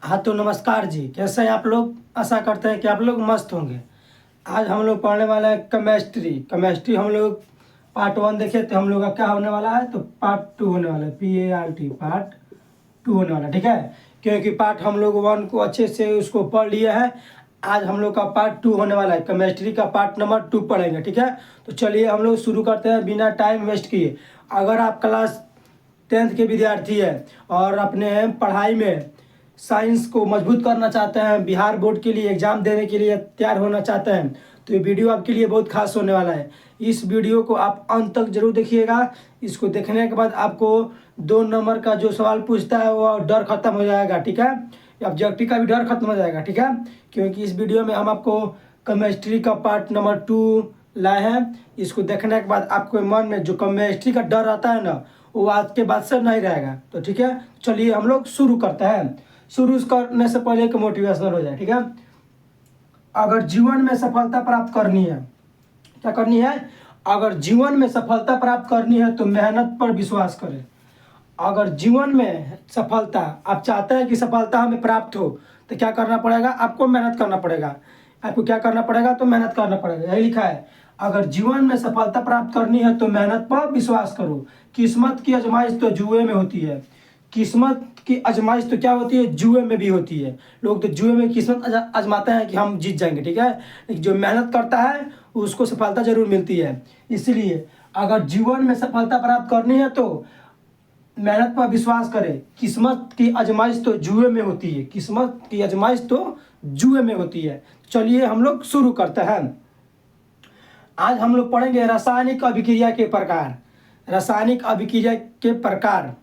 हाँ तो नमस्कार जी, कैसे हैं आप लोग। आशा करते हैं कि आप लोग मस्त होंगे। आज हम लोग पढ़ने वाला है केमिस्ट्री हम लोग पार्ट 1 देखे तो हम लोग का क्या होने वाला है, तो पार्ट 2 होने वाला है। PART पार्ट 2 होने वाला है, ठीक है। क्योंकि पार्ट हम लोग 1 को अच्छे से उसको पढ़ लिए हैं। आज हम लोग का पार्ट 2 होने वाला है, केमिस्ट्री का पार्ट नंबर 2 पढ़ेंगे, ठीक है। तो चलिए हम लोग शुरू करते हैं बिना टाइम वेस्ट किए। अगर आप क्लास 10th के विद्यार्थी हैं और अपने पढ़ाई में साइंस को मजबूत करना चाहते हैं, बिहार बोर्ड के लिए एग्ज़ाम देने के लिए तैयार होना चाहते हैं, तो ये वीडियो आपके लिए बहुत खास होने वाला है। इस वीडियो को आप अंत तक जरूर देखिएगा। इसको देखने के बाद आपको 2 नंबर का जो सवाल पूछता है वो डर खत्म हो जाएगा, ठीक है। ऑब्जेक्टिव का भी डर खत्म हो जाएगा, ठीक है। क्योंकि इस वीडियो में हम आपको केमिस्ट्री का पार्ट नंबर 2 लाए हैं। इसको देखने के बाद आपके मन में जो केमिस्ट्री का डर आता है ना, वो आज के बाद से नहीं रहेगा। तो ठीक है, चलिए हम लोग शुरू करते हैं। शुरू करने से पहले एक मोटिवेशनल हो जाए, ठीक है। अगर जीवन में सफलता प्राप्त करनी है, क्या करनी है? अगर जीवन में सफलता प्राप्त करनी है तो मेहनत पर विश्वास करें। अगर जीवन में सफलता आप चाहते हैं कि सफलता हमें प्राप्त हो, तो क्या करना पड़ेगा? आपको मेहनत करना पड़ेगा। आपको क्या करना पड़ेगा? तो मेहनत करना पड़ेगा। यही लिखा है, अगर जीवन में सफलता प्राप्त करनी है तो मेहनत पर विश्वास करो। किस्मत की आजमाइश तो जुए में होती है। किस्मत की आजमाइश तो क्या होती है? जुए में भी होती है। लोग तो जुए में किस्मत आजमाते हैं कि हम जीत जाएंगे, ठीक है। लेकिन जो मेहनत करता है उसको सफलता जरूर मिलती है। इसलिए अगर जीवन में सफलता प्राप्त करनी है तो मेहनत पर विश्वास करें। किस्मत की आजमाइश तो जुए में होती है। किस्मत की आजमाइश तो जुए में होती है। चलिए हम लोग शुरू करते हैं। आज हम लोग पढ़ेंगे रासायनिक अभिक्रिया के प्रकार। रासायनिक अभिक्रिया के प्रकार,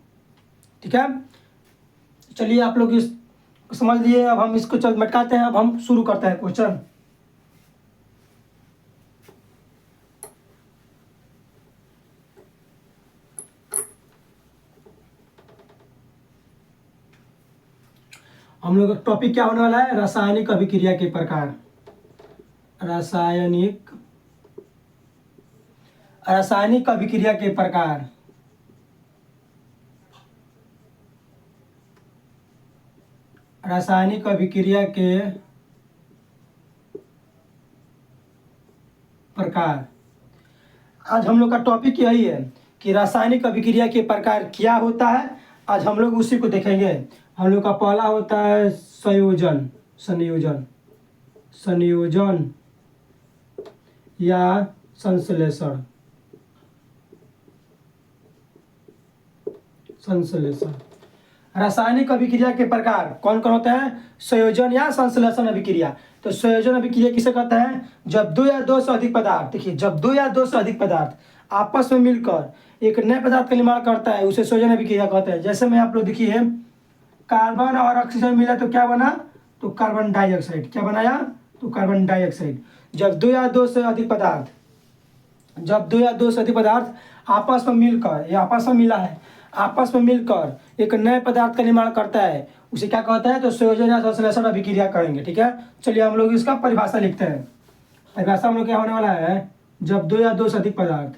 ठीक है। चलिए आप लोग इस समझ लिए। अब हम इसको चल मटकाते हैं। अब हम शुरू करते हैं क्वेश्चन। हम लोग का टॉपिक क्या होने वाला है? रासायनिक अभिक्रिया के प्रकार। रासायनिक अभिक्रिया के प्रकार। रासायनिक अभिक्रिया के प्रकार। आज हम लोग का टॉपिक यही है कि रासायनिक अभिक्रिया के प्रकार क्या होता है। आज हम लोग उसी को देखेंगे। हम लोग का पहला होता है संयोजन। संयोजन या संश्लेषण। रासायनिक अभिक्रिया के प्रकार कौन कौन होते हैं? संयोजन या संश्लेषण अभिक्रिया। तो संयोजन अभिक्रिया किसे कहते हैं? जब 2 या 2 से अधिक पदार्थ, देखिए, जब 2 या 2 से अधिक पदार्थ आपस में मिलकर एक नए पदार्थ का निर्माण करता है, उसे संयोजन अभिक्रिया कहते हैं। जैसे में आप लोग देखिए, कार्बन और ऑक्सीजन मिला तो क्या बना? तो कार्बन डाइऑक्साइड। क्या बनाया? तो कार्बन डाइऑक्साइड। जब 2 या 2 से अधिक पदार्थ आपस में मिलकर, ये आपस में मिला है, आपस में मिलकर एक नए पदार्थ का निर्माण करता है, उसे क्या कहता है? तो संयोजन या संश्लेषण अभिक्रिया कहेंगे, ठीक है। चलिए हम लोग इसका परिभाषा लिखते हैं। परिभाषा हम लोग क्या होने वाला है? जब 2 या 2 से अधिक पदार्थ,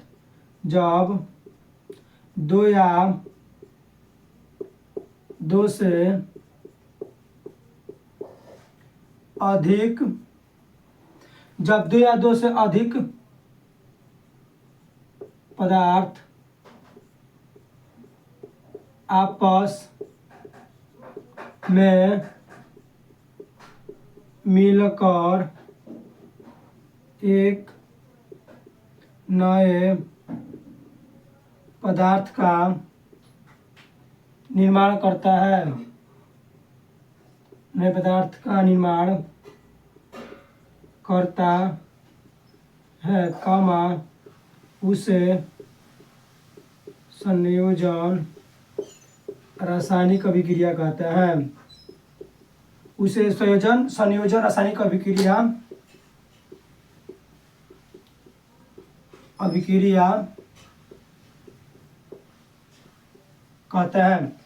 जब 2 या 2 से अधिक, जब 2 या 2 से अधिक पदार्थ आपस में मिलकर एक नए पदार्थ का निर्माण करता है, नए पदार्थ का निर्माण करता है, उसे संयोजन रासायनिक अभिक्रिया कहते हैं। उसे संयोजन रासायनिक अभिक्रिया कहते हैं।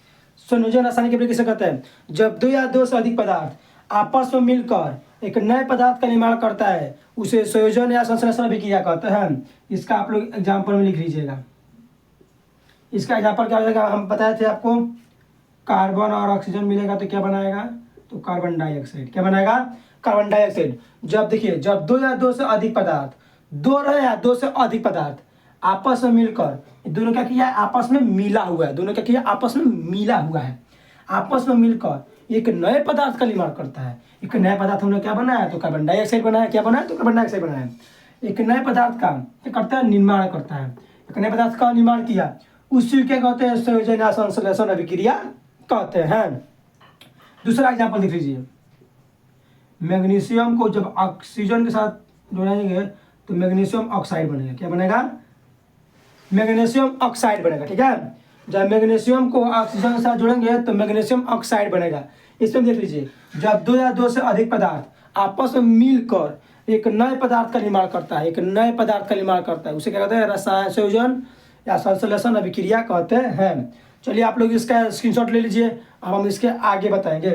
संयोजन रासायनिक अभिक्रिया किसे कहते हैं? जब 2 या 2 से अधिक पदार्थ आपस में मिलकर एक नए पदार्थ का निर्माण करता है, उसे संयोजन या संश्लेषण अभिक्रिया कहते हैं। इसका आप लोग एग्जाम्पल में लिख लीजिएगा। इसका एग्जाम्पल क्या हो जाएगा? हम बताए थे आपको, कार्बन और ऑक्सीजन मिलेगा तो क्या बनाएगा? तो कार्बन डाइऑक्साइड। क्या बनाएगा? Carbon dioxide. जब देखिए, जब दो या दो से अधिक पदार्थ, दो रहे या दो से अधिक पदार्थ आपस में मिलकर, दोनों क्या किया? आपस में मिला हुआ है। दोनों क्या किया? आपस में मिला हुआ है। आपस में मिलकर एक नए पदार्थ का निर्माण करता है। एक नया पदार्थ हमने क्या बनाया? तो कार्बन डाइऑक्साइड बनाया। क्या बनाया? तो कार्बन डाइऑक्साइड बनाया। एक नए पदार्थ का क्या करता है? निर्माण करता है। एक नए पदार्थ का निर्माण किया, उसी क्या कहते हैं? संयोजन या संश्लेषण अभिक्रिया कहते हैं। दूसरा एग्जाम्पल देख लीजिए। मैग्नीशियम को जब ऑक्सीजन के साथ जोड़ेंगे तो मैग्नीशियम ऑक्साइड बनेगा। क्या बनेगा? मैग्नीशियम ऑक्साइड बनेगा। ठीक है, जब मैग्नीशियम को ऑक्सीजन के साथ जोड़ेंगे तो मैग्नीशियम ऑक्साइड बनेगा। इसमें देख लीजिए, जब दो या दो से अधिक पदार्थ आपस में मिलकर एक नए पदार्थ का निर्माण करता है, एक नए पदार्थ का निर्माण करता है, उसे क्या कहते हैं? रसायन संयोजन या संश्लेषण अभिक्रिया कहते हैं। चलिए आप लोग इसका स्क्रीनशॉट ले लीजिए, अब हम इसके आगे बताएंगे।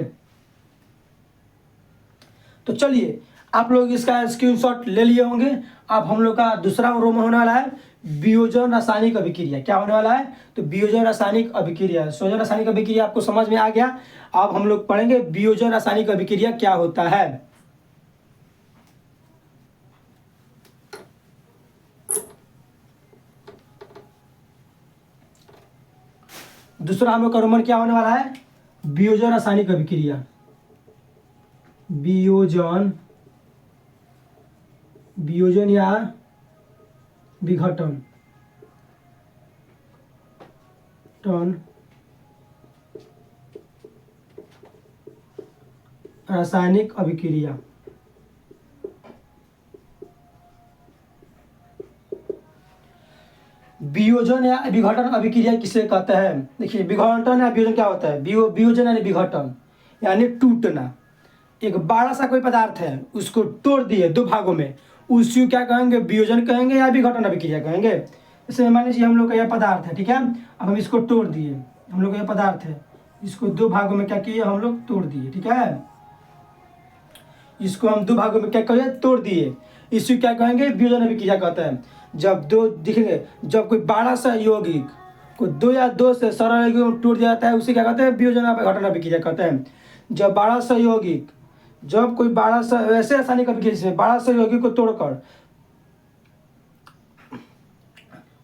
तो चलिए आप लोग इसका स्क्रीनशॉट ले लिए होंगे। अब हम लोग का दूसरा रोम होने वाला है वियोजन रासायनिक अभिक्रिया। क्या होने वाला है? तो वियोजन रासायनिक अभिक्रिया। संयोजन रासायनिक अभिक्रिया आपको समझ में आ गया। अब हम लोग पढ़ेंगे वियोजन रासायनिक अभिक्रिया क्या होता है। दूसरा हम लोग का रोमन क्या होने वाला है? वियोजन रासायनिक अभिक्रिया। वियोजन, वियोजन या विघटन रासायनिक अभिक्रिया। वियोजन या विघटन अभिक्रिया किसे कहते हैं? देखिए, विघटन या वियोजन क्या होता है? वियोजन यानी विघटन यानी टूटना। एक बड़ा सा कोई पदार्थ है, उसको तोड़ दिए दो भागों में, उसी क्या कहेंगे? वियोजन कहेंगे या विघटन अभिक्रिया कहेंगे। जैसे मान लीजिए हम लोग का यह पदार्थ है, ठीक है, अब हम इसको तोड़ दिए। हम लोग का यह पदार्थ है, इसको दो भागों में क्या किए? हम लोग तोड़ दिए। ठीक है, इसको हम दो भागों में क्या करें? तोड़ दिए। इसी क्या कहेंगे? वियोजन अभिक्रिया कहते हैं। जब दो दिखेंगे, जब कोई बड़ा सा यौगिक को दो या दो से सरल यौगिक में टूट जाता है, उसे क्या कहते हैं? वियोजन विघटन अभिक्रिया कहते हैं। जब बड़ा सा यौगिक, जब कोई बड़ा सा, वैसे रासायनिक अभिक्रिया से बड़ा सा यौगिक को तोड़कर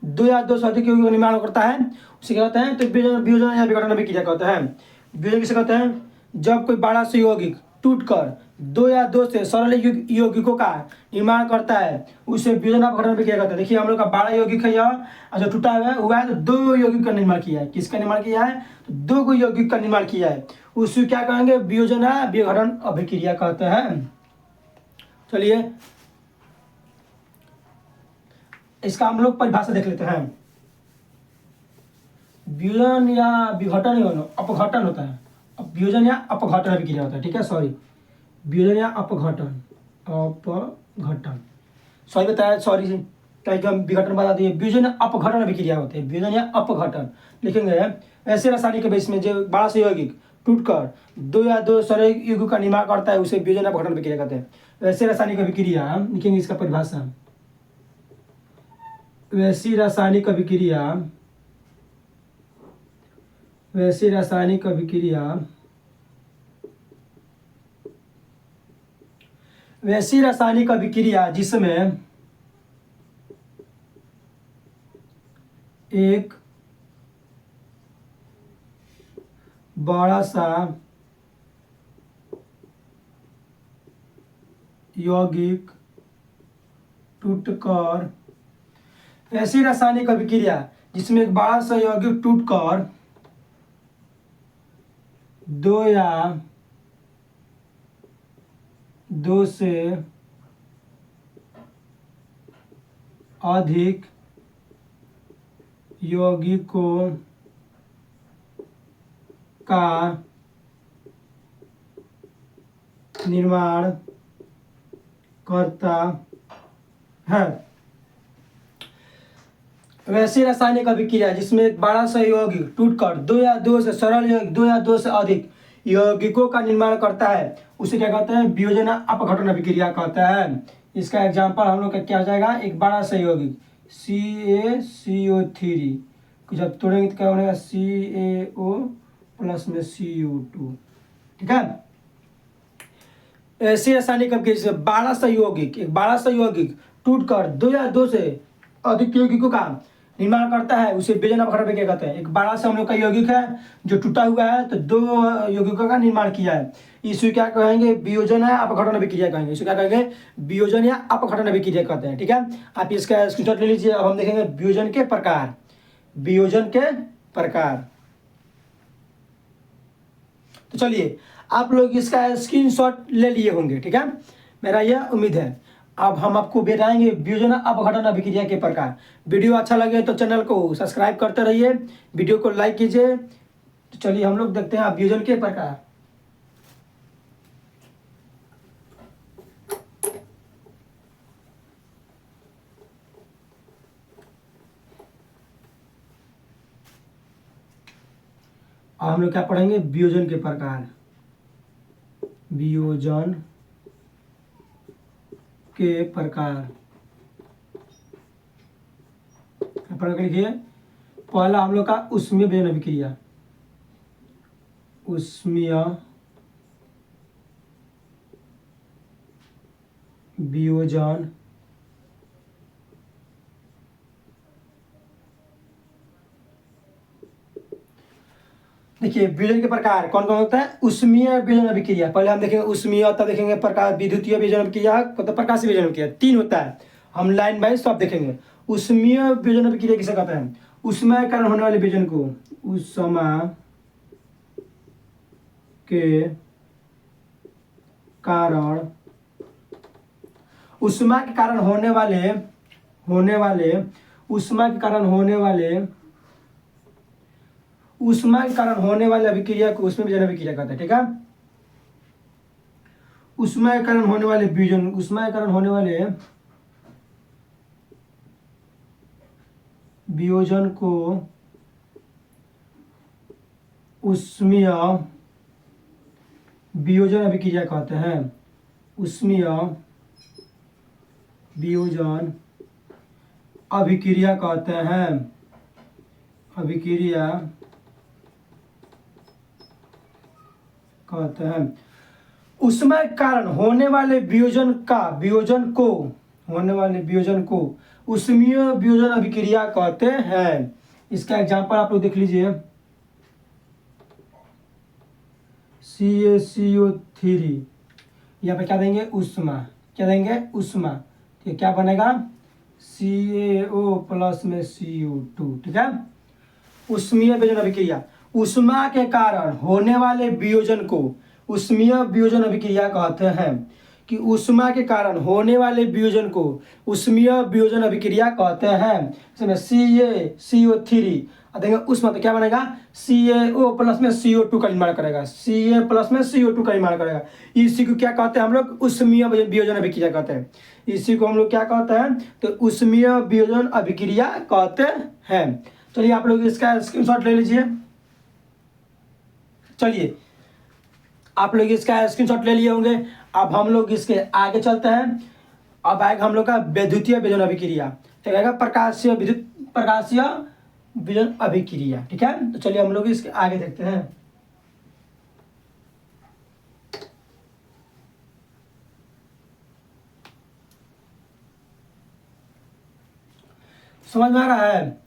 दो या दो से अधिक यौगिक का निर्माण करता है, उसे क्या कहते हैं? तो वियोजन या विघटन अभिक्रिया कहते हैं। वियोजन किसे कहते हैं? जब कोई बड़ा सा यौगिक टूटकर दो या दो से सरल यौगिकों का निर्माण करता है, उसे वियोजन या विघटन अभिक्रिया कहते हैं। देखिए, हम लोग का बड़ा यौगिक है यह, जो टूटा हुआ है तो दो यौगिक का निर्माण किया है। किसका निर्माण किया है? तो दो को यौगिक का निर्माण किया है, उसे क्या कहेंगे? वियोजन या विघटन अभिक्रिया कहते हैं। चलिए इसका हम लोग परिभाषा देख लेते हैं। वियोजन या विघटन ही होना, अपघटन होता है। वियोजन या अपघटन अभिक्रिया होता है। ठीक है, सॉरी, वियोजन या अपघटन, अपघटन सॉरी बताया, सॉरी कहीं हम विघटन बता दिए। वियोजन या अपघटन अभिक्रिया होते हैं। वियोजन या अपघटन लिखेंगे ऐसे रासायनिक के बेस में जो बड़ा से यौगिक टूटकर दो या दो सरल यौगिक का निर्माण करता है, उसे वियोजन या अपघटन अभिक्रिया कहते हैं। वैसे रासायनिक अभिक्रिया लिखेंगे, इसका परिभाषा, वैसी रासायनिक अभिक्रिया, वैसी रासायनिक अभिक्रिया, वैसी रासायनिक अभिक्रिया जिसमें एक बड़ा सा यौगिक टूटकर, ऐसी रासायनिक अभिक्रिया जिसमें एक बड़ा सा यौगिक टूटकर दो या दो से अधिक यौगिकों का निर्माण करता है। वैसी रासायनिक अभिक्रिया जिसमें एक बड़ा सा यौगिक टूटकर दो या दो से सरल यौगिक, दो या दो से अधिक यौगिकों का निर्माण करता है, उसे क्या कहते हैं? वियोजन अपघटन अभिक्रिया कहता है। इसका एग्जांपल हम लोग का क्या हो जाएगा? एक बड़ा सा यौगिक CaCO3 को जब तोड़ेंगे तो क्या बनेगा? CaO प्लस में CO2। ठीक है, ऐसी आसानी कब की, जैसे 12 संयौगिक टूट कर दो या दो से अधिक यौगिकों का निर्माण करता है, उसे विजन अपघटन में क्या कहते हैं। एक बड़ा सा हम लोग का यौगिक है जो टूटा हुआ है, तो दो यौगिकों का निर्माण किया है, इसे क्या कहेंगे, वियोजन या अपघटन अभिक्रिया कहेंगे। इसे क्या कहेंगे, वियोजन या अपघटन अभिक्रिया कहते हैं। ठीक है, आप इसका स्क्रीनशॉट ले लीजिए। अब हम देखेंगे वियोजन के प्रकार। वियोजन के प्रकार, तो चलिए आप लोग इसका स्क्रीनशॉट ले लिए होंगे। ठीक है, मेरा यह उम्मीद है। अब हम आपको बताएंगे वियोजन अपघटन अभिक्रिया के प्रकार। वीडियो अच्छा लगे तो चैनल को सब्सक्राइब करते रहिए, वीडियो को लाइक कीजिए। तो चलिए हम लोग देखते हैं वियोजन के प्रकार। अब हम लोग क्या पढ़ेंगे, वियोजन के प्रकार। वियोजन के प्रकार पढ़ कर लिखिए। पहला हम लोग का उष्मीय वियोजन अभिक्रिया। उष्मीय वियोजन देखिए वियोजन के प्रकार कौन कौन होता है। उष्मीय वियोजन अभिक्रिया, पहले हम देखेंगे उष्मीय, तब देखेंगे प्रकार विद्युतीय वियोजन अभिक्रिया, मतलब प्रकाशीय वियोजन अभिक्रिया, तीन होता है। हम लाइन वाइज सब देखेंगे। उष्मीय वियोजन अभिक्रिया किसे कहते हैं, उष्मा के कारण होने वाले वियोजन को, उष्मा के कारण, उष्मा के कारण होने वाले उष्मा के कारण होने वाले अभिक्रिया को उष्मीय वियोजन अभिक्रिया कहते हैं। ठीक है, उष्मा के कारण होने वाले वियोजन, उष्मा के कारण होने वाले वियोजन को उष्मीय वियोजन अभिक्रिया कहते हैं। उष्मीय वियोजन अभिक्रिया कहते हैं। अभिक्रिया कहते हैं। उष्मा के कारण होने वाले वियोजन को उष्मीय वियोजन अभिक्रिया कहते हैं। इसका एग्जांपल आप लोग देख लीजिए। CaCO3, यहाँ पे क्या देंगे, उष्मा, क्या देंगे, उष्मा, तो क्या बनेगा, CaO प्लस में CO2। ठीक है, उष्मीय वियोजन अभिक्रिया, उष्मा के कारण होने वाले वियोजन को उष्मीय वियोजन अभिक्रिया कहते हैं। कि उष्मा के कारण होने वाले वियोजन को उष्मीय वियोजन अभिक्रिया कहते हैं। इसमें CaCO3 देंगे उष्मा, तो क्या बनेगा, CaO प्लस में CO2 का निर्माण करेगा, Ca प्लस में CO2 का निर्माण करेगा। इसी को क्या कहते हैं हम लोग, उष्मीय वियोजन अभिक्रिया कहते हैं। इसी को हम लोग क्या कहते हैं, तो उष्मीय वियोजन अभिक्रिया कहते हैं। चलिए आप लोग इसका स्क्रीनशॉट ले लीजिए। चलिए आप लोग इसका स्क्रीनशॉट ले लिए होंगे। अब हम लोग इसके आगे चलते हैं। अब आएगा हम लोग का विद्युतीय वियोजन अभिक्रिया, तो आएगा प्रकाशीय वियोजन अभिक्रिया। ठीक है, तो चलिए हम लोग इसके आगे देखते हैं। समझ में आ रहा है।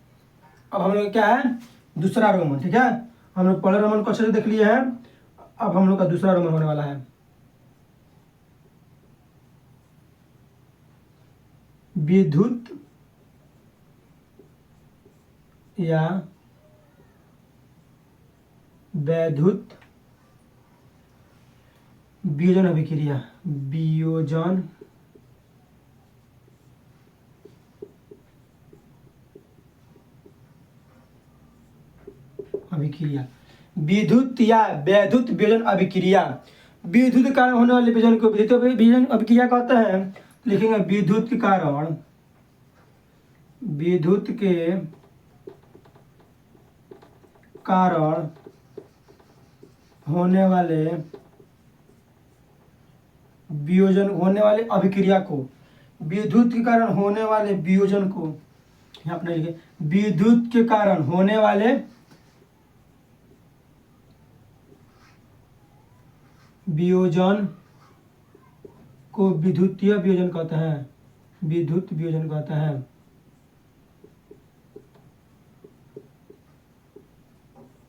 अब हम लोग क्या है, दूसरा रोमन। ठीक है, हम लोग पहले रोमन को अच्छे से देख लिए हैं। अब हम लोग का दूसरा रोमन होने वाला है। विद्युत या वैद्युत वियोजन अभिक्रिया। वियोजन अभिक्रिया, विद्युत या वैद्युत वियोजन अभिक्रिया। विद्युत के कारण होने वाले वियोजन को विद्युत वियोजन अभिक्रिया कहते हैं। लिखेंगे विद्युत के कारण, विद्युत के कारण होने वाले वियोजन, होने वाले अभिक्रिया को, विद्युत के कारण होने वाले वियोजन को, यहाँ अपने लिखे, विद्युत के कारण होने वाले वियोजन को विद्युतीय वियोजन कहते हैं, विद्युत वियोजन कहते हैं।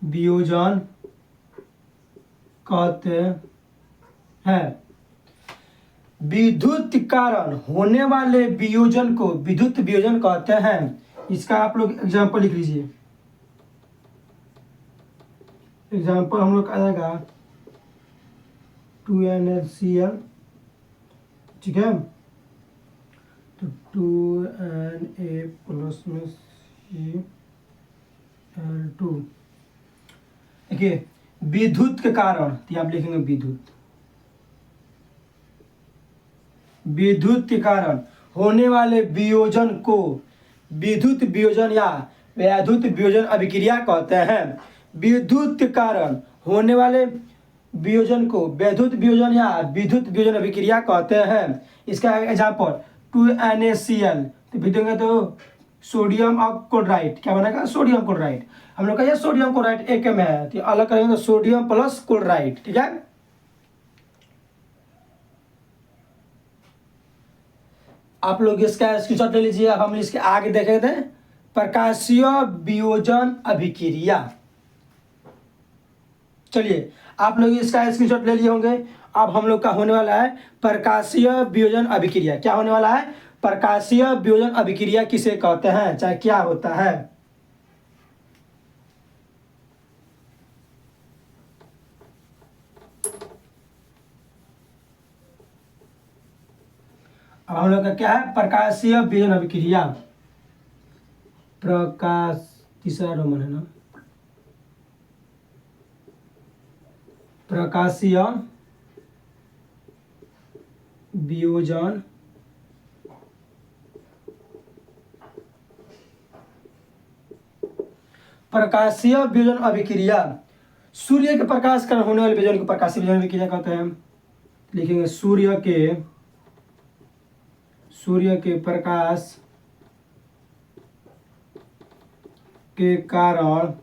वियोजन कहते हैं। विद्युत कारण होने वाले वियोजन को विद्युत वियोजन कहते हैं। इसका आप लोग एग्जाम्पल लिख लीजिए। एग्जाम्पल हम लोग आ जाएगा 2NaCl, ठीक है। तो 2Na प्लस में Cl2। देखिए विद्युत के कारण, तो आप लिखेंगे विद्युत के कारण होने वाले वियोजन को विद्युत वियोजन या वैद्युत वियोजन अभिक्रिया कहते हैं। विद्युत के कारण होने वाले वियोजन को वैद्युत वियोजन या विद्युत वियोजन अभिक्रिया कहते हैं। इसका एग्जाम्पल 2NaCl, तो देंगे तो सोडियम और क्लोराइड, क्या बनेगा? Sodium chloride. हम लोग का ये सोडियम क्लोराइड एक में है, तो अलग करेंगे तो सोडियम प्लस क्लोराइड, ठीक है। आप लोग इसका स्क्रीनशॉट ले लीजिए। अब हम इसके आगे देखे थे प्रकाशीय वियोजन अभिक्रिया। चलिए आप लोग इसका स्क्रीनशॉट ले लिए होंगे। अब हम लोग का होने वाला है प्रकाशीय वियोजन अभिक्रिया। क्या होने वाला है? प्रकाशीय वियोजन अभिक्रिया किसे कहते हैं, चाहे क्या होता है? अब हम लोग का क्या है? प्रकाशीय वियोजन अभिक्रिया। प्रकाश तीसरा रोमन है ना, प्रकाशीय वियोजन प्रकाशीय वियोजन अभिक्रिया। सूर्य के प्रकाश कारण होने वाले वियोजन को प्रकाशीय वियोजन अभिक्रिया कहते हैं। लिखेंगे सूर्य के प्रकाश के कारण,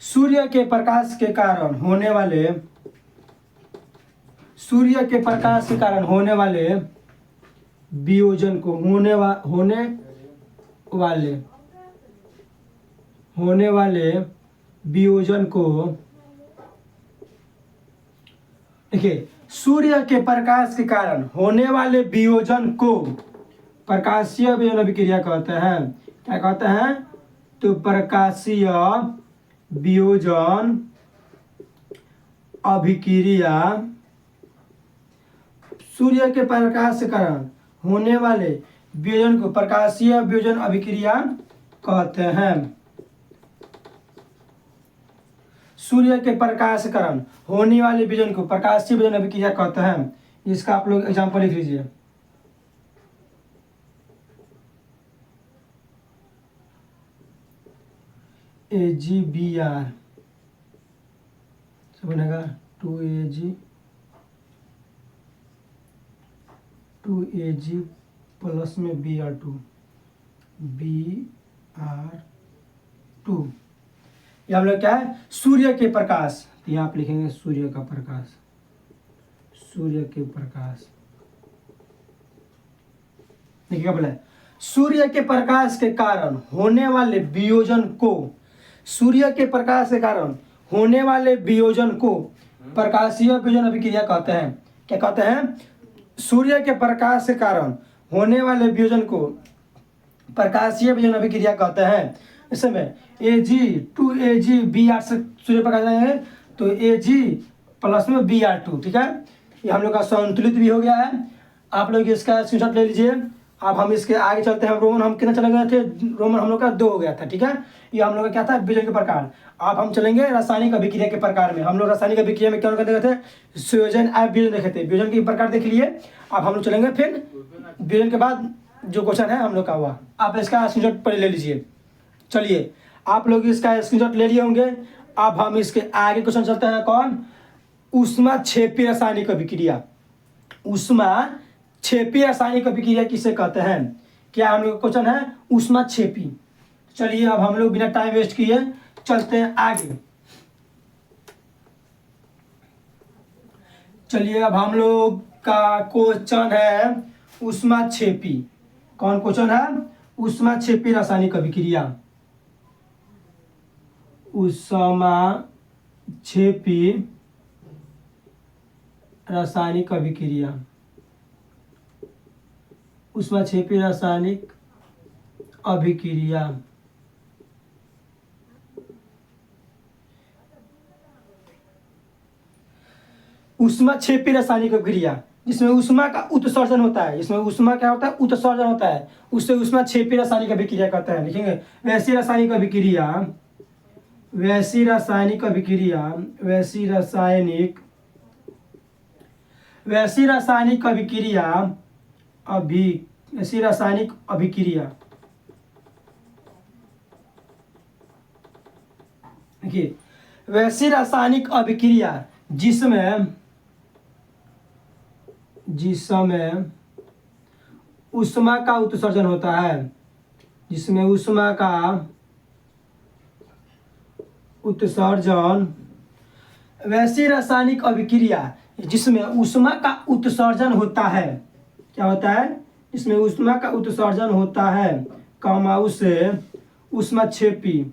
सूर्य के प्रकाश के कारण होने वाले, सूर्य के प्रकाश के कारण होने वाले वियोजन को होने वाले वियोजन को, देखिए सूर्य के प्रकाश के कारण होने वाले वियोजन को प्रकाशीय वियोजन अभिक्रिया कहते हैं। क्या कहते हैं? तो प्रकाशीय वियोजन अभिक्रिया सूर्य के प्रकाश के कारण होने वाले वियोजन को प्रकाशीय वियोजन अभिक्रिया कहते हैं। सूर्य के प्रकाश के कारण होने वाले वियोजन को प्रकाशीय वियोजन अभिक्रिया कहते हैं। इसका आप लोग एग्जाम्पल लिख लीजिए। AgBr से बनेगा 2Ag प्लस में Br2। ये हम लोग क्या है? सूर्य के प्रकाश, यहाँ आप लिखेंगे सूर्य का प्रकाश, सूर्य के प्रकाश। देखिए क्या बोला है? सूर्य के प्रकाश के कारण होने वाले वियोजन को, सूर्य के प्रकाश के कारण होने वाले वियोजन को प्रकाशीय वियोजन अभिक्रिया कहते हैं। क्या कहते हैं? सूर्य के प्रकाश के कारण होने वाले वियोजन को प्रकाशीय वियोजन अभिक्रिया कहते हैं। इस समय Ag2AgBr से सूर्य प्रकाश आएंगे तो Ag प्लस में Br2, ठीक है। ये हम लोग का संतुलित भी हो गया है। आप लोग इसका स्क्रीनशॉट ले लीजिए। अब हम इसके आगे चलते हैं। रोमन हम कितना चले गए थे? रोमन हम लोग का 2 हो गया था, ठीक है। ये हम लोग का क्या था? वियोजन के प्रकार। अब हम चलेंगे रासायनिक अभिक्रिया के प्रकार में। हम लोग रासायनिक अभिक्रिया में क्या देखे थे? संयोजन और वियोजन देखे थे। वियोजन के प्रकार देख लिए। अब हम लोग चलेंगे फिर वियोजन के बाद जो क्वेश्चन है हम लोग का हुआ। आप इसका स्क्रीनशॉट पहले ले लीजिए। चलिए आप लोग इसका स्क्रीनशॉट ले लिए होंगे। अब हम इसके आगे क्वेश्चन चलते हैं। कौन? ऊष्माक्षेपी रासायनिक अभिक्रिया। ऊष्माक्षेपी रासायनिक अभिक्रिया किसे कहते हैं? क्या हम लोग क्वेश्चन है ऊष्माक्षेपी। चलिए अब हम लोग बिना टाइम वेस्ट किए चलते हैं आगे। चलिए अब हम लोग का क्वेश्चन है ऊष्माक्षेपी। कौन क्वेश्चन है? ऊष्माक्षेपी रासायनिक अभिक्रिया। ऊष्माक्षेपी रासायनिक अभिक्रिया। ऊष्माक्षेपी रासायनिक अभिक्रिया। ऊष्माक्षेपी रासायनिक अभिक्रिया जिसमें ऊष्मा का उत्सर्जन होता है। इसमें ऊष्मा क्या होता है? उत्सर्जन होता है, उससे ऊष्माक्षेपी रासायनिक अभिक्रिया कहते हैं। लिखेंगे वैसी रासायनिक अभिक्रिया, वैसी रासायनिक अभिक्रिया, वैसी रासायनिक, वैसी रासायनिक अभिक्रिया, वैसी रासायनिक अभिक्रिया। देखिए वैसी रासायनिक अभिक्रिया जिसमें ऊष्मा का उत्सर्जन होता है, जिसमें ऊष्मा का उत्सर्जन, वैसी रासायनिक अभिक्रिया जिसमें ऊष्मा का उत्सर्जन होता है। क्या होता है? इसमें ऊष्मा का उत्सर्जन होता है, कमा उसे ऊष्माक्षेपी,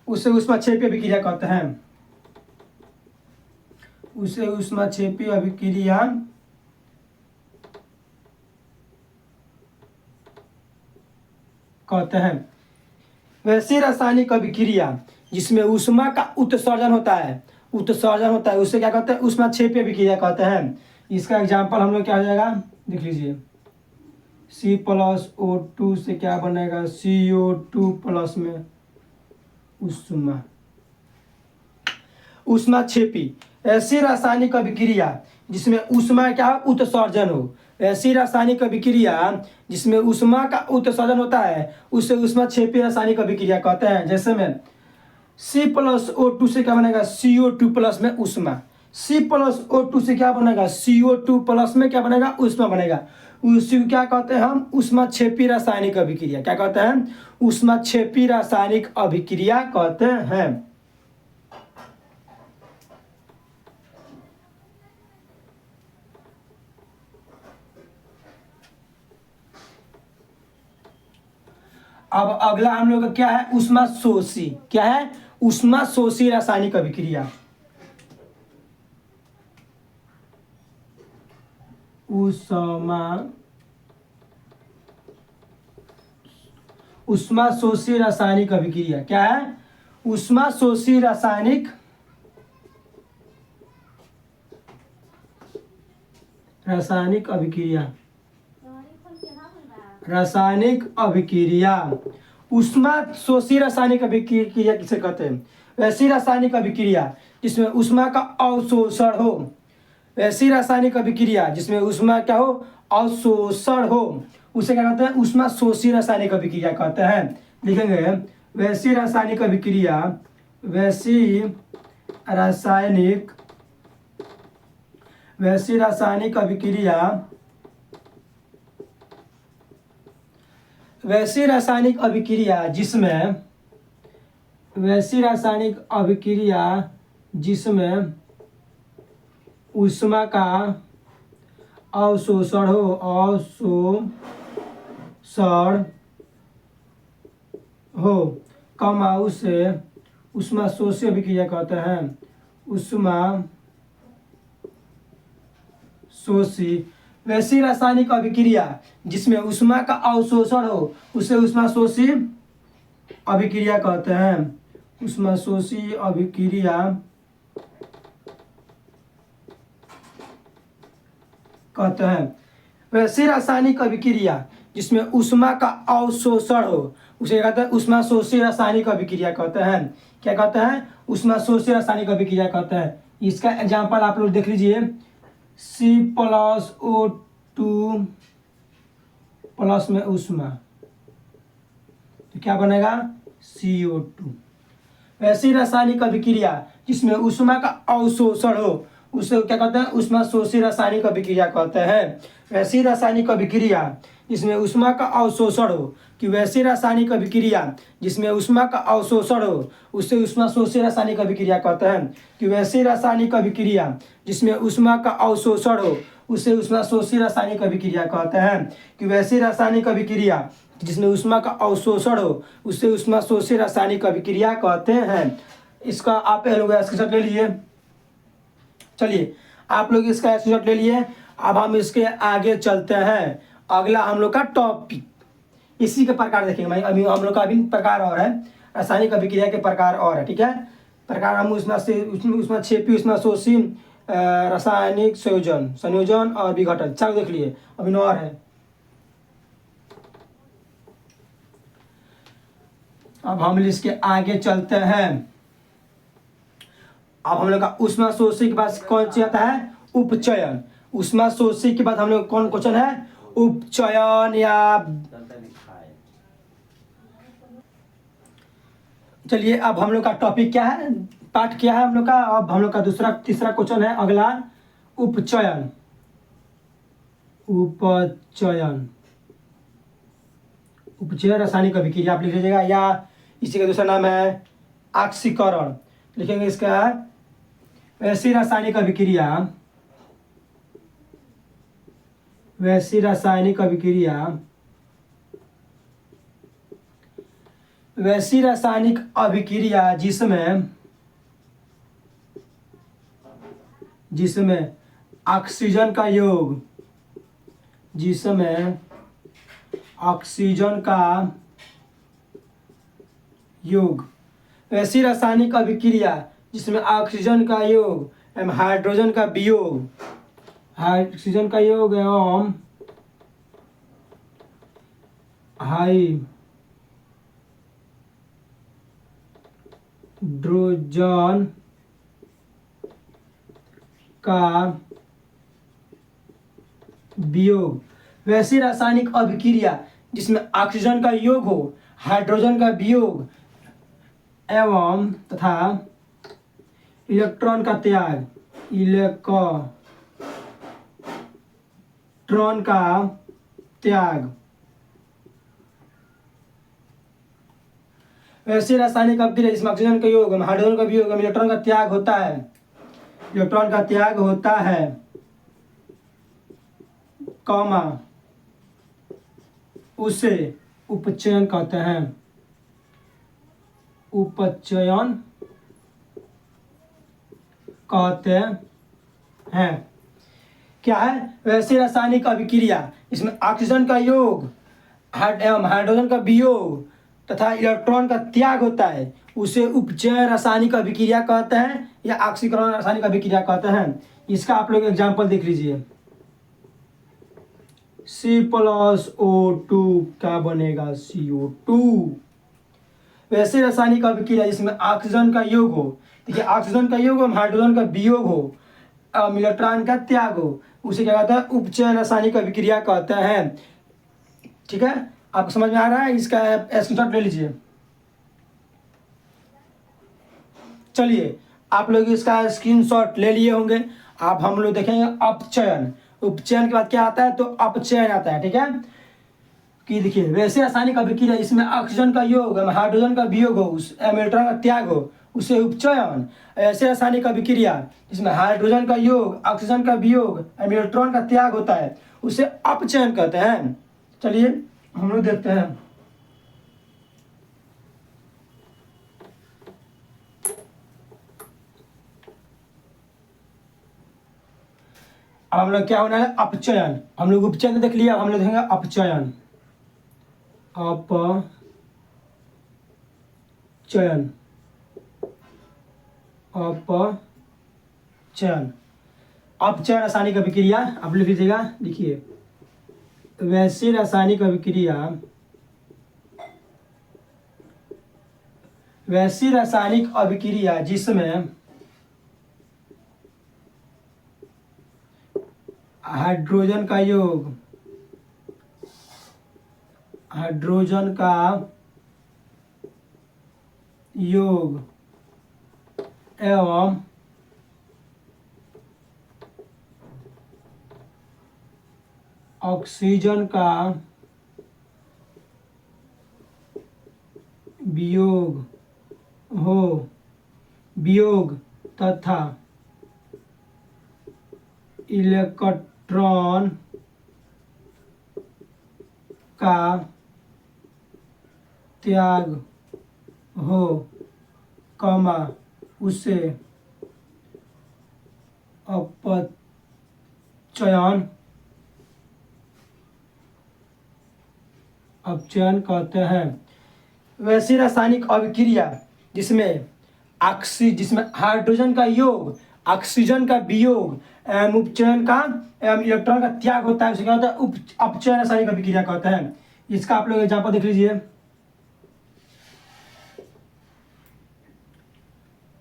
उसे ऊष्माक्षेपी अभिक्रिया कहते हैं। उसे ऊष्माक्षेपी अभिक्रिया कहते हैं। वैसी रासायनिक अभिक्रिया जिसमें ऊष्मा का उत्सर्जन होता है, उसे क्या कहते हैं? ऊष्माक्षेपी अभिक्रिया कहते हैं। इसका एग्जाम्पल हम लोग क्या हो जाएगा, देख लीजिए। C+O2 से क्या बनेगा? CO2 प्लस में ऊष्मा। ऊष्माक्षेपी ऐसी रासायनिक अभिक्रिया जिसमें ऊष्मा क्या उत्सर्जन हो, ऐसी रासायनिक अभिक्रिया जिसमें ऊष्मा का उत्सर्जन होता है उसे ऊष्माक्षेपी रासायनिक अभिक्रिया कहते हैं। जैसे में C+O2 से क्या बनेगा? CO2 प्लस में ऊष्मा। C+O2 से क्या बनेगा? CO2 प्लस में क्या बनेगा? ऊष्मा बनेगा। उसी को क्या कहते हैं हम? ऊष्माक्षेपी रासायनिक अभिक्रिया। क्या कहते हैं? ऊष्माक्षेपी रासायनिक अभिक्रिया कहते हैं। अब अगला हम लोग का क्या है? ऊष्मा शोषी। क्या है? ऊष्मा शोषी रासायनिक अभिक्रिया। ऊष्मा शोषी रासायनिक अभिक्रिया क्या है? ऊष्मा शोषी रासायनिक अभिक्रिया। रासायनिक अभिक्रिया। ऊष्मा शोषी रासायनिक अभिक्रिया किसे कहते हैं? वैसी रासायनिक अभिक्रिया जिसमें ऊष्मा का अवशोषण हो, वैसी रासायनिक अभिक्रिया जिसमें ऊष्मा क्या हो? अवशोषण हो, उसे क्या कहते हैं? ऊष्मा शोषी रासायनिक अभिक्रिया कहते हैं। लिखेंगे वैसी रासायनिक अभिक्रिया, वैसी रासायनिक अभिक्रिया, वैसी रासायनिक अभिक्रिया जिसमें, वैसी रासायनिक अभिक्रिया जिसमें ऊष्मा का अवशोषण हो, कम आयु से ऊष्मा शोषी अभिक्रिया कहते हैं। ऊष्मा शोषी। वैसी रासायनिक अभिक्रिया जिसमें ऊष्मा का अवशोषण हो उसे ऊष्मा शोषी अभिक्रिया कहते हैं। ऊष्मा शोषी अभिक्रिया कहते हैं। वैसी रासायनिक अभिक्रिया जिसमें ऊष्मा का अवशोषण हो उसे कहते हैं ऊष्मा शोषी रासायनिक अभिक्रिया कहते हैं। क्या कहते हैं? ऊष्मा शोषी रासायनिक अभिक्रिया कहते हैं। इसका एग्जाम्पल आप लोग देख लीजिए। C+O2 प्लस में ऊष्मा, तो क्या बनेगा? CO2। वैसी रासायनिक अभिक्रिया जिसमें ऊष्मा का अवशोषण हो उसे क्या कहते हैं, ऊष्माशोषी रासायनिक अभिक्रिया कहते हैं। वैसी रासायनिक अभिक्रिया जिसमें ऊष्मा का अवशोषण हो, कि वैसी रासायनिक अभिक्रिया जिसमें ऊष्मा का अवशोषण हो उसे ऊष्माशोषी रासायनिक अभिक्रिया कहते हैं। कि वैसी रासायनिक अभिक्रिया जिसमें ऊष्मा का अवशोषण हो उसे ऊष्माशोषी रासायनिक अभिक्रिया कहते हैं। कि वैसी रासायनिक अभिक्रिया जिसमें ऊष्मा का अवशोषण हो उसे ऊष्माशोषी रासायनिक अभिक्रिया कहते हैं। इसका आप लोग स्क्रीनशॉट ले लीजिए। चलिए आप लोग इसका स्क्रीनशॉट ले लिए। अब हम इसके आगे चलते हैं, अगला हम लोग का टॉपिक इसी के प्रकार देखेंगे भाई। अभी हम लोग का अभी प्रकार और है, रासायनिक अभिक्रिया के प्रकार और है, ठीक है। प्रकार हम उसमें क्षेपी ऊष्माशोषी रासायनिक संयोजन और विघटन चार देख लिए, अभी और है। अब हम इसके आगे चलते हैं। अब हम लोग का ऊष्माशोषी के बाद कौन सी आता है, उपचयन। ऊष्माशोषी के बाद हम लोग कौन क्वेश्चन है, उपचयन। या चलिए अब हम लोग का टॉपिक क्या है, पाठ क्या है हम लोग का। अब हम लोग का तीसरा क्वेश्चन है अगला, उपचयन। उपचयन रासायनिक अभिक्रिया आप लिख लीजिएगा, या इसी का दूसरा नाम है ऑक्सीकरण लिखेंगे इसका। वैसी रासायनिक अभिक्रिया जिसमें ऑक्सीजन का योग वैसी रासायनिक अभिक्रिया जिसमें ऑक्सीजन का योग एवं हाइड्रोजन का वियोग एवं हाइड्रोजन का वियोग। वैसी रासायनिक अभिक्रिया जिसमें ऑक्सीजन का योग हो, हाइड्रोजन का वियोग एवं तथा इलेक्ट्रॉन का त्याग। वैसी रासायनिक अभिक्रिया जिसमें ऑक्सीजन का योग, हाइड्रोजन का वियोग, इलेक्ट्रॉन का त्याग होता है, कॉमा उसे उपचयन कहते हैं। क्या है, वैसी रासायनिक अभिक्रिया इसमें ऑक्सीजन का योग एवं हाइड्रोजन का वियोग तथा इलेक्ट्रॉन का त्याग होता है, उसे उपचयन रासायनिक अभिक्रिया कहते हैं या ऑक्सीकरण रासायनिक अभिक्रिया कहते हैं। इसका आप लोग एग्जाम्पल देख लीजिए। C+O2 क्या बनेगा, CO2। वैसे रासायनिक अभिक्रिया जिसमें ऑक्सीजन का योग हो, देखिए ऑक्सीजन का योग हो, हाइड्रोजन का वियोग हो, इलेक्ट्रॉन का त्याग हो, उसे क्या कहता है, उपचयन रासायनिक अभिक्रिया कहते हैं। ठीक है, आपको समझ में आ रहा है। इसका स्क्रीनशॉट ले लीजिए। चलिए आप लोग इसका स्क्रीनशॉट ले लिए होंगे। अब हम लोग देखेंगे अपचयन। उपचयन के बाद क्या आता है, तो अपचयन आता है। ठीक है, कि देखिए वैसे रासायनिक अभिक्रिया जिसमें ऑक्सीजन का योग, हाइड्रोजन का वियोग हो, इलेक्ट्रॉन का त्याग हो, उसे उपचयन। ऐसे रासायनिक अभिक्रिया जिसमें हाइड्रोजन का योग, ऑक्सीजन का वियोग, इलेक्ट्रॉन का त्याग होता है, उसे अपचयन कहते हैं। चलिए हम लोग देखते हैं। अब हम लोग क्या होना है, अपचयन। हम लोग उपचयन देख लिया, अब हम लोग देखेंगे अपचयन। अपचयन रासायनिक अभिक्रिया आप लिख लीजिएगा। देखिए वैसी रासायनिक अभिक्रिया जिसमें हाइड्रोजन का योग एवं ऑक्सीजन का वियोग तथा इलेक्ट्रॉन का त्याग हो, कमा उसे अपचयन कहते हैं। वैसी रासायनिक अभिक्रिया जिसमें हाइड्रोजन का योग, ऑक्सीजन का वियोग एवं उपचयन का एवं इलेक्ट्रॉन का त्याग होता है, उसे क्या होता है? अपचयन रासायनिक अभिक्रिया कहते हैं। इसका आप लोग एग्जाम्पल देख लीजिए।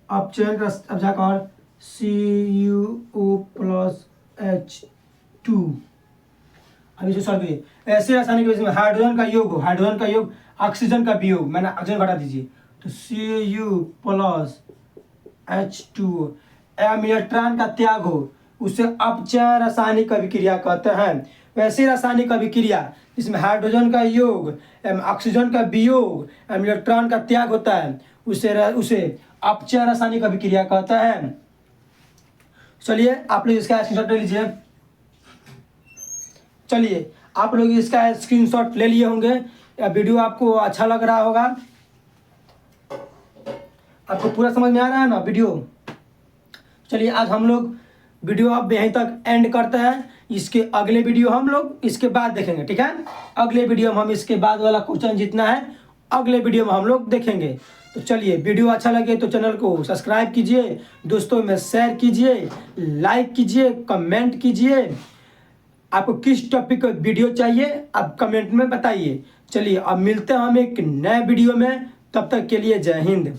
अपचयन का अभिक्रिया CuO+H2। अब इसे सॉल्व कीजिए। ऐसे रासायनिक जिसमें हाइड्रोजन का योग ऑक्सीजन का वियोग, मैंने ऑक्सीजन घटा दीजिए, तो Cu+H2 एवं इलेक्ट्रॉन का त्याग हो, उसे अपचयन रासायनिक अभिक्रिया कहते हैं। वैसी रासायनिक अभिक्रिया जिसमें हाइड्रोजन का योग एवं ऑक्सीजन का वियोग एवं इलेक्ट्रॉन का त्याग होता है, उसे अपचयन रासायनिक अभिक्रिया कहता है। चलिए आप लोग इसका स्क्रीनशॉट ले लीजिए। चलिए आप लोग इसका स्क्रीनशॉट ले लिए होंगे। वीडियो आपको अच्छा लग रहा होगा, आपको पूरा समझ में आ रहा है ना वीडियो। चलिए आज हम लोग वीडियो अब यहीं तक एंड करते हैं। इसके अगले वीडियो हम लोग इसके बाद देखेंगे, ठीक है। अगले वीडियो में हम इसके बाद वाला क्वेश्चन जितना है अगले वीडियो में हम लोग देखेंगे। तो चलिए वीडियो अच्छा लगे तो चैनल को सब्सक्राइब कीजिए, दोस्तों में शेयर कीजिए, लाइक कीजिए, कमेंट कीजिए। आपको किस टॉपिक का वीडियो चाहिए आप कमेंट में बताइए। चलिए अब मिलते हैं हम एक नए वीडियो में, तब तक के लिए जय हिंद।